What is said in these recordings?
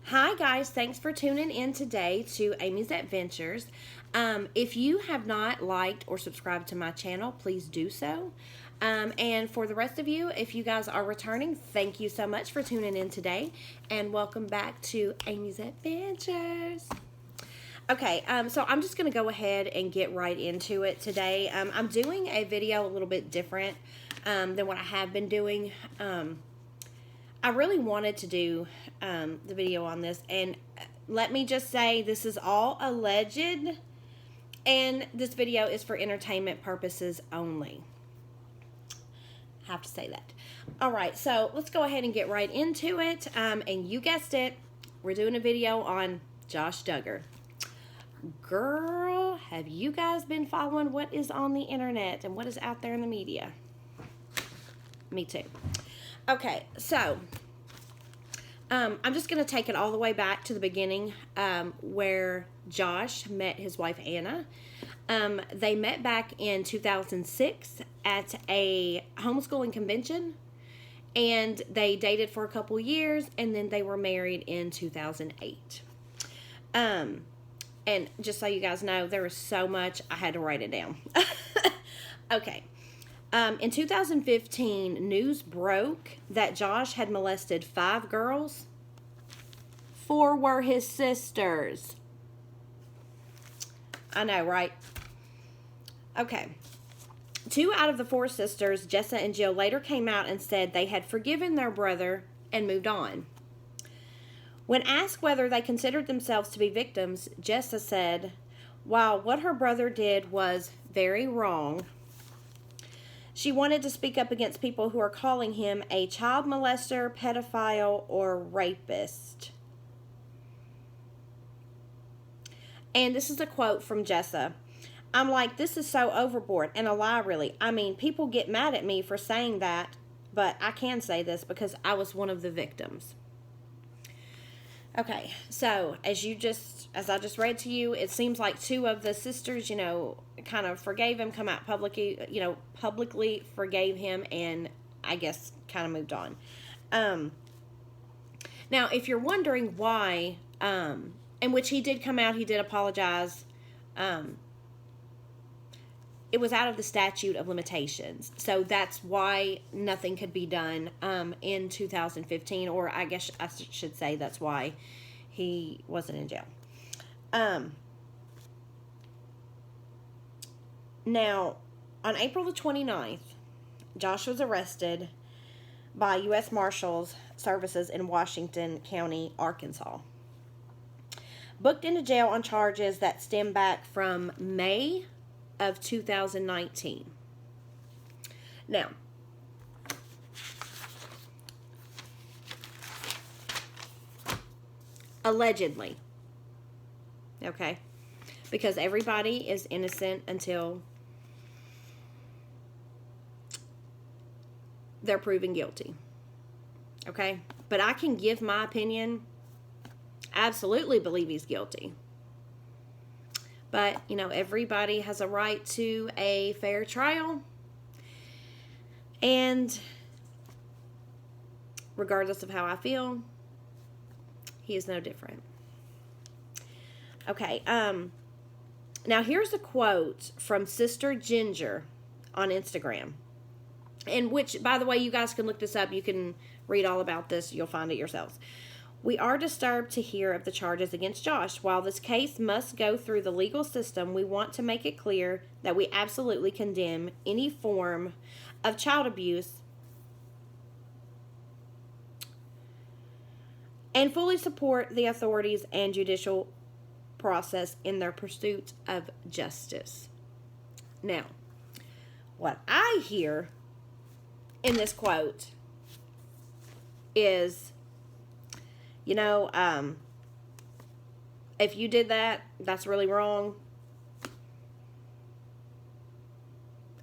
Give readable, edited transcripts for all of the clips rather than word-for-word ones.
Hi guys, thanks for tuning in today to Amy's Adventures. If you have not liked or subscribed to my channel, please do so. And for the rest of you, if you guys are returning, thank you so much for tuning in today and welcome back to Amy's Adventures. Okay, so I'm just going to go ahead and get right into it today. I'm doing a video a little bit different than what I have been doing. I really wanted to do the video on this, and let me just say this is all alleged, and this video is for entertainment purposes only. Have to say that. All right, so let's go ahead and get right into it. And you guessed it, we're doing a video on Josh Duggar. Girl, have you guys been following what is on the internet and what is out there in the media? Me too. Okay, so I'm just going to take it all the way back to the beginning where Josh met his wife Anna. They met back in 2006 at a homeschooling convention, and they dated for a couple years, and then they were married in 2008. And just so you guys know, there was so much, I had to write it down. Okay. In 2015, news broke that Josh had molested 5 girls. 4 were his sisters. I know, right? Okay. 2 out of the 4 sisters, Jessa and Jill, later came out and said they had forgiven their brother and moved on. When asked whether they considered themselves to be victims, Jessa said, while what her brother did was very wrong, she wanted to speak up against people who are calling him a child molester, pedophile, or rapist. And this is a quote from Jessa. I'm like, this is so overboard and a lie, really. I mean, people get mad at me for saying that, but I can say this because I was one of the victims. Okay, so as I just read to you, it seems like 2 of the sisters, kind of forgave him, come out publicly forgave him, and I guess kind of moved on. Now, if you're wondering why, in which he did come out, he did apologize. It was out of the statute of limitations. So that's why nothing could be done in 2015, or I guess I should say that's why he wasn't in jail. Now, on April the 29th, Josh was arrested by U.S. Marshals Services in Washington County, Arkansas. Booked into jail on charges that stem back from May of 2019. Now, allegedly, okay, because everybody is innocent until they're proven guilty, okay, but I can give my opinion. I absolutely believe he's guilty. But, everybody has a right to a fair trial. And regardless of how I feel, he is no different. Okay, now here's a quote from Sister Ginger on Instagram. And which, by the way, you guys can look this up. You can read all about this. You'll find it yourselves. We are disturbed to hear of the charges against Josh. While this case must go through the legal system, we want to make it clear that we absolutely condemn any form of child abuse and fully support the authorities and judicial process in their pursuit of justice. Now, what I hear in this quote is, if you did that, that's really wrong.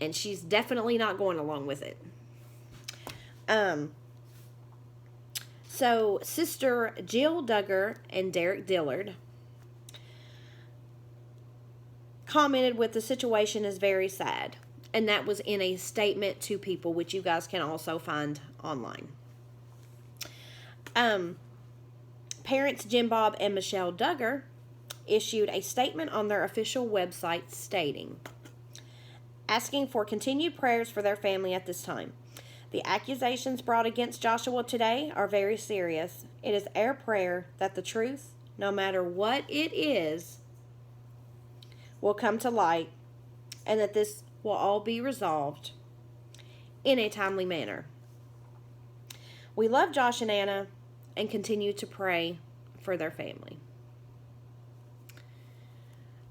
And she's definitely not going along with it. So, Sister Jill Duggar and Derek Dillard commented with the situation is very sad. And that was in a statement to people, which you guys can also find online. parents Jim Bob and Michelle Duggar issued a statement on their official website stating, asking for continued prayers for their family at this time. The accusations brought against Joshua today are very serious. It is our prayer that the truth, no matter what it is, will come to light and that this will all be resolved in a timely manner. We love Josh and Anna and continue to pray for their family.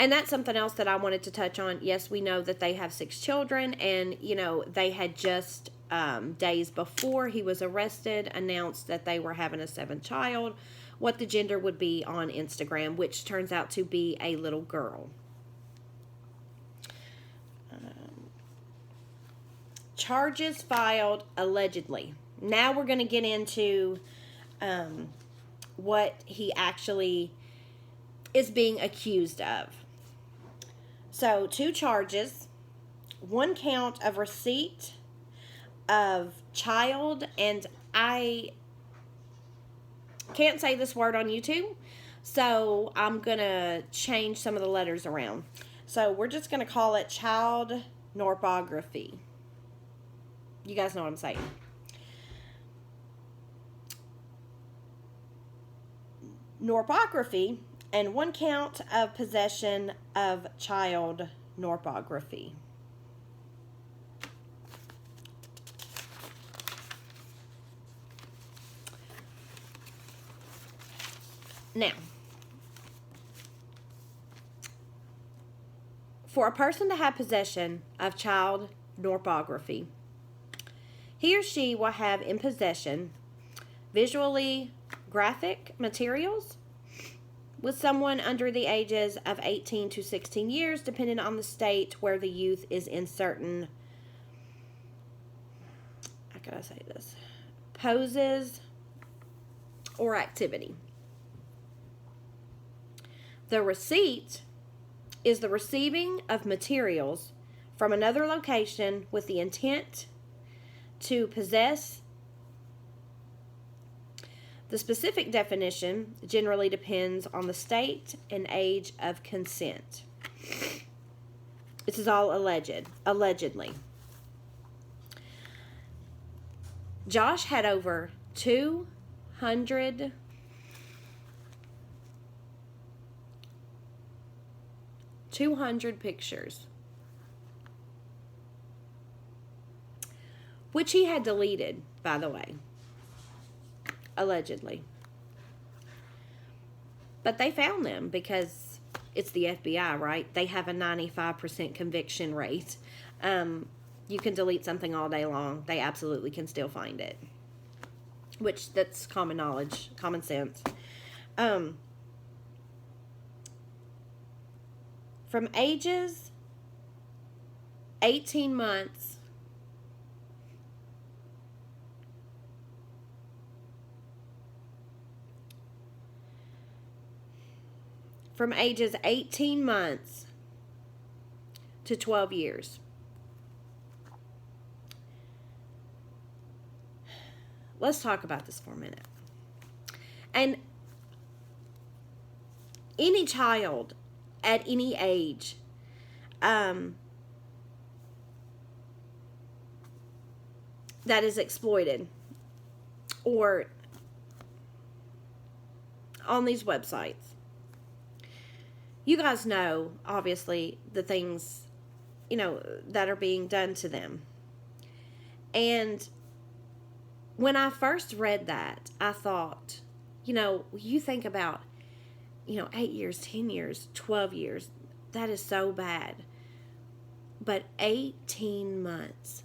And that's something else that I wanted to touch on. Yes, we know that they have 6 children, and, they had just days before he was arrested announced that they were having a 7th child, what the gender would be on Instagram, which turns out to be a little girl. Charges filed allegedly. Now we're going to get into what he actually is being accused of. So 2 charges, 1 count of receipt of child, and I can't say this word on YouTube, so I'm going to change some of the letters around. So we're just going to call it child norpography. You guys know what I'm saying. Norpography and 1 count of possession of child norpography. Now, for a person to have possession of child norpography, he or she will have in possession visually graphic materials with someone under the ages of 18 to 16 years, depending on the state where the youth is in certain, how can I say this, poses or activity. The receipt is the receiving of materials from another location with the intent to possess. The specific definition generally depends on the state and age of consent. This is all allegedly. Josh had over 200 pictures, which he had deleted, by the way. Allegedly. But they found them because it's the FBI, right? They have a 95% conviction rate. You can delete something all day long. They absolutely can still find it. Which, that's common knowledge, common sense. From ages 18 months from ages 18 months to 12 years. Let's talk about this for a minute. And any child at any age that is exploited or on these websites, you guys know, obviously, the things, that are being done to them. And when I first read that, I thought, you think about, 8 years, 10 years, 12 years, that is so bad. But 18 months.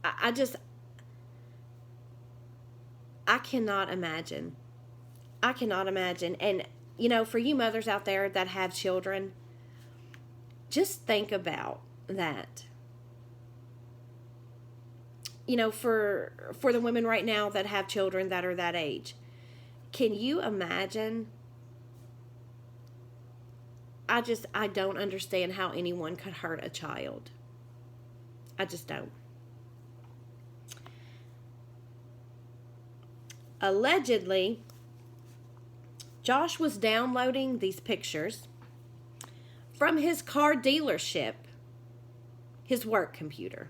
I cannot imagine. I cannot imagine. And, for you mothers out there that have children, just think about that. For the women right now that have children that are that age, can you imagine? I don't understand how anyone could hurt a child. I just don't. Allegedly, Josh was downloading these pictures from his car dealership, his work computer,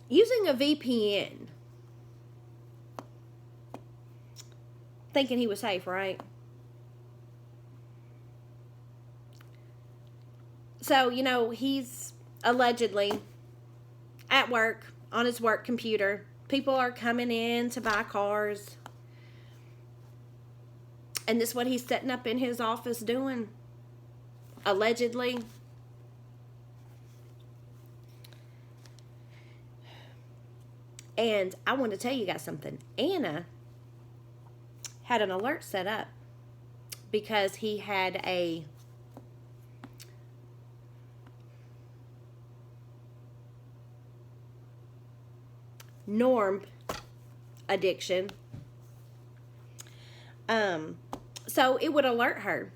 using a VPN, thinking he was safe, right? So, he's allegedly at work on his work computer. People are coming in to buy cars. And this is what he's setting up in his office doing, allegedly. And I want to tell you guys something. Anna had an alert set up because he had a norm addiction. So it would alert her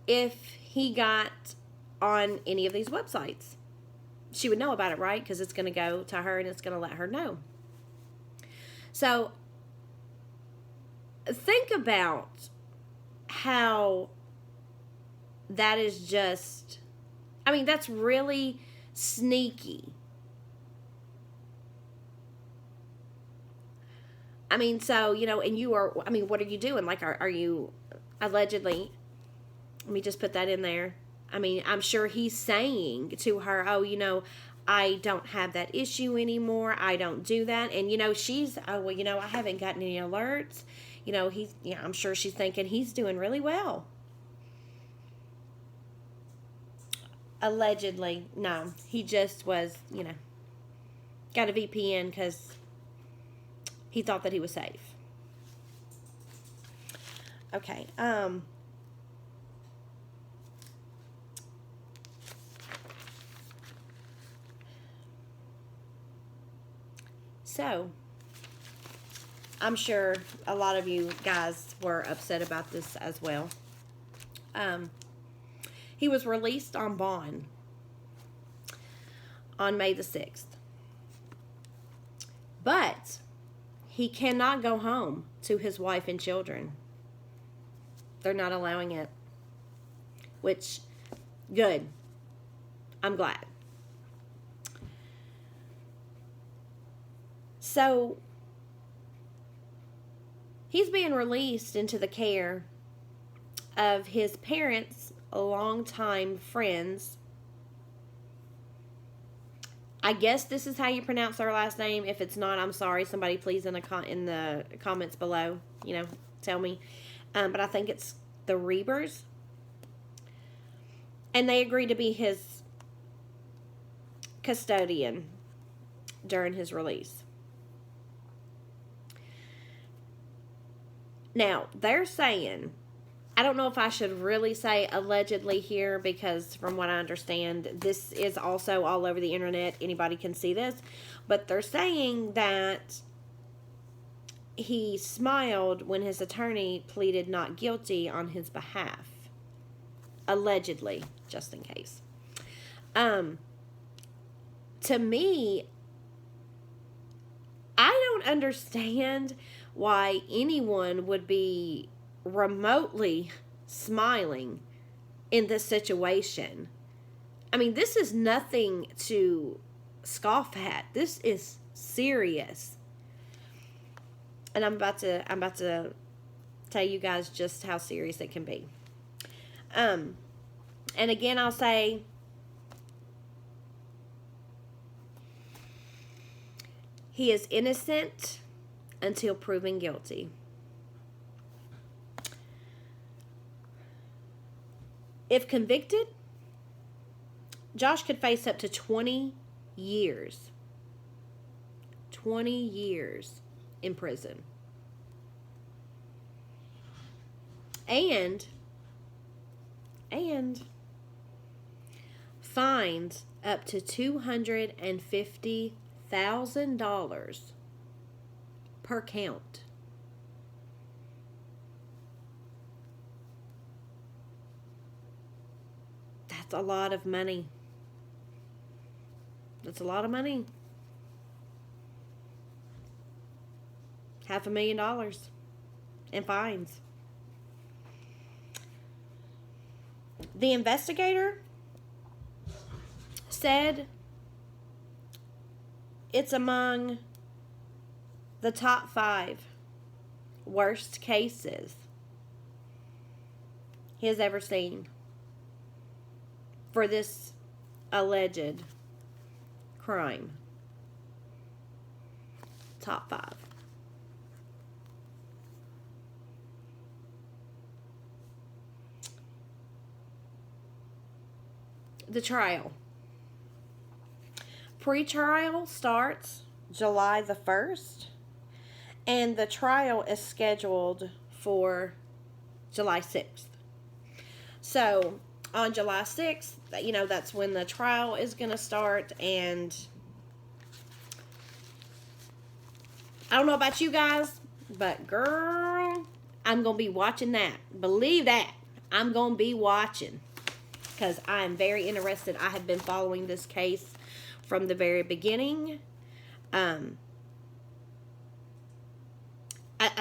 if he got on any of these websites. She would know about it, right? Because it's going to go to her and it's going to let her know. So think about how that is just, that's really sneaky. So, and you are, what are you doing? Like, are you allegedly, let me just put that in there. I'm sure he's saying to her, oh, I don't have that issue anymore. I don't do that. And, she's, oh, well, I haven't gotten any alerts. I'm sure she's thinking he's doing really well. Allegedly, no. He just was, got a VPN because he thought that he was safe. Okay. So, I'm sure a lot of you guys were upset about this as well. He was released on bond on May the 6th. But he cannot go home to his wife and children. They're not allowing it. Which, good. I'm glad. So, he's being released into the care of his parents' longtime friends. I guess this is how you pronounce their last name. If it's not, I'm sorry. Somebody please in the comments below, tell me. But I think it's the Reebers. And they agreed to be his custodian during his release. Now, they're saying, I don't know if I should really say allegedly here, because from what I understand, this is also all over the internet. Anybody can see this. But they're saying that he smiled when his attorney pleaded not guilty on his behalf. Allegedly, just in case. To me, I don't understand why anyone would be remotely smiling in this situation. This is nothing to scoff at. This is serious. And I'm about to tell you guys just how serious it can be. And again, I'll say, he is innocent until proven guilty. If convicted, Josh could face up to 20 years. 20 years in prison. And fined up to $250,000 per count. That's a lot of money. That's a lot of money. $500,000 in fines. The investigator said it's among the top 5 worst cases he has ever seen for this alleged crime. Top 5. The trial. Pre-trial starts July the 1st, and the trial is scheduled for July 6th. So, on July 6th, you know, that's when the trial is going to start, and I don't know about you guys, but girl, I'm going to be watching that. Believe that. I'm going to be watching, because I am very interested. I have been following this case from the very beginning. As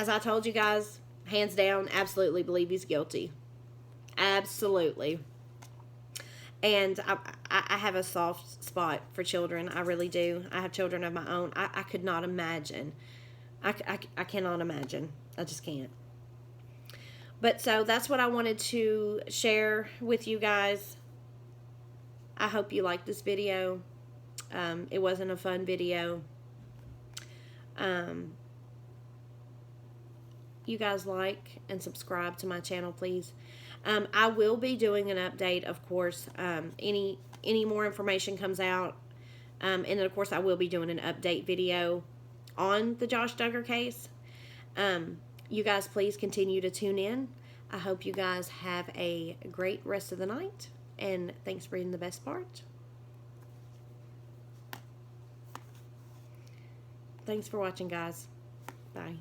I told you guys, hands down, absolutely believe he's guilty. Absolutely. And I have a soft spot for children. I really do. I have children of my own. I could not imagine. I cannot imagine. I just can't. But so that's what I wanted to share with you guys. I hope you liked this video. It wasn't a fun video. You guys like and subscribe to my channel, please. I will be doing an update, of course. Any more information comes out. And then, of course, I will be doing an update video on the Josh Duggar case. You guys, please continue to tune in. I hope you guys have a great rest of the night. And thanks for reading the best part. Thanks for watching, guys. Bye.